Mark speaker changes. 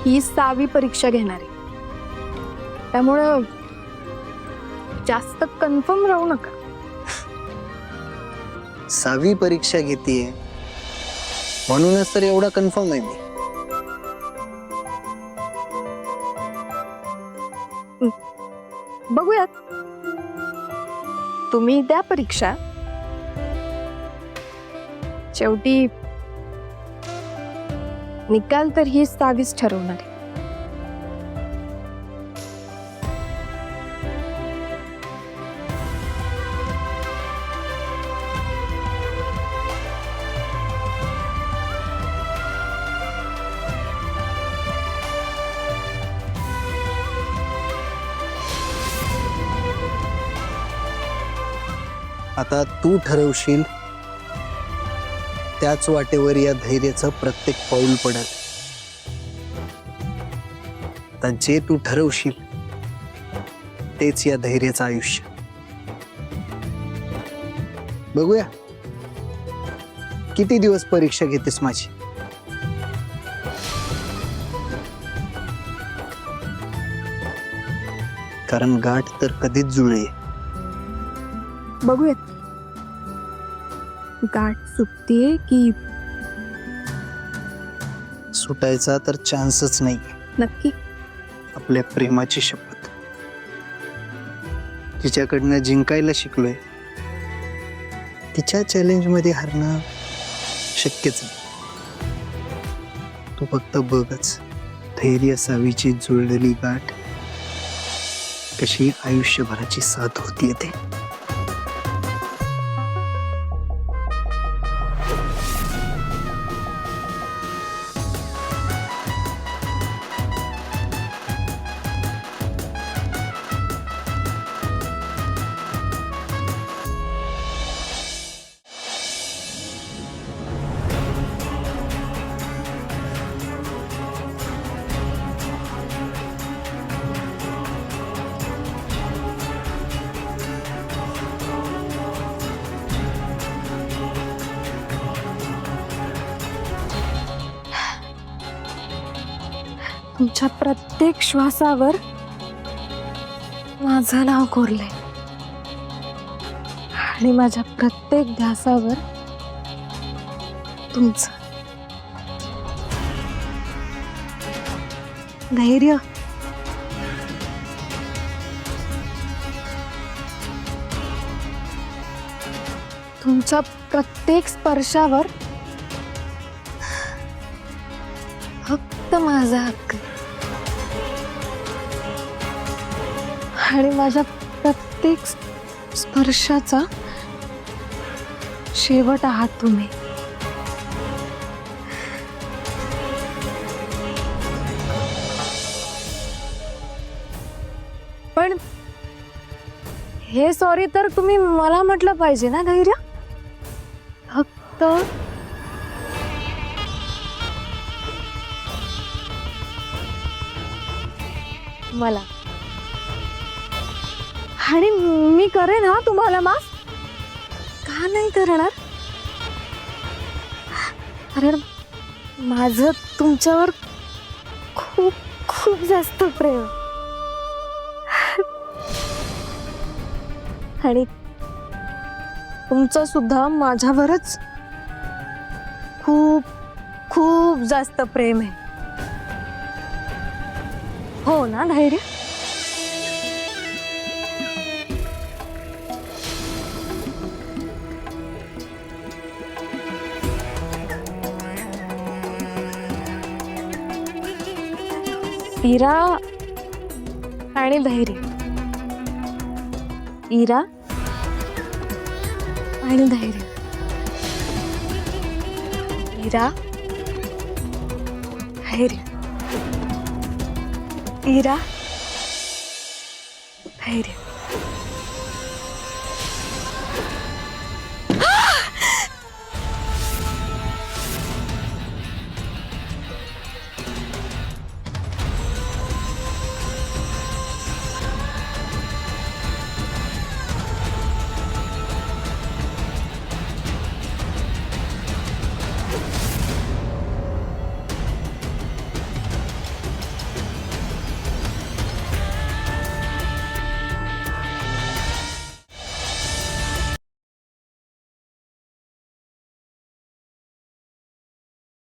Speaker 1: ही 6वी परीक्षा घेणार आहे, त्यामुळं जास्त कन्फर्म राहू नका.
Speaker 2: 6वी परीक्षा घेतीये म्हणूनच तर एवढा कन्फर्म आहे मी.
Speaker 1: बघूयात. तुम्ही द्या परीक्षा, शेवटी निकाल तर ही 6वीच ठरवणार आहे.
Speaker 2: आता तू ठरवशील त्याच वाटेवर या धैर्याचं प्रत्येक पाऊल पडेल. आता जे तू ठरवशील तेच या धैर्याचं आयुष्य. बघूया किती दिवस परीक्षा घेतेस माझी. कारण गाठ तर कधीच जुळली.
Speaker 1: बघूयात गाठ सुटतीये की
Speaker 2: सुटायचा तर चान्सच नाही.
Speaker 1: नक्की.
Speaker 2: आपल्या प्रेमाची शपथ. तिच्याकडनं जिंकायला शिकलोय, तिच्या चॅलेंज मध्ये हारणं शक्यच नाही. तू फक्त बघच धैर्य 6वीची जुळलेली गाठ कशी आयुष्यभराची साथ होती ते.
Speaker 1: तुमच्या प्रत्येक श्वासावर माझं नाव कोरलंय आणि माझ्या प्रत्येक ध्यासावर तुमचं. धैर्य तुमच्या प्रत्येक स्पर्शावर फक्त माझा हक्क आणि माझ्या प्रत्येक स्पर्शाचा शेवट आहात तुम्ही. पण हे सॉरी तर तुम्ही मला म्हटलं पाहिजे ना धैर्य. फक्त मला. आणि मी करेन हा तुम्हाला माफ. का नाही करणार. अरे माझं तुमच्यावर खूप खूप जास्त प्रेम आणि तुमचं सुद्धा माझ्यावरच खूप खूप जास्त प्रेम आहे. हो ना धैर्य. इरा आणि धैर्य. इरा आणि धैर्य. इरा धैर्य. इरा धैर्य.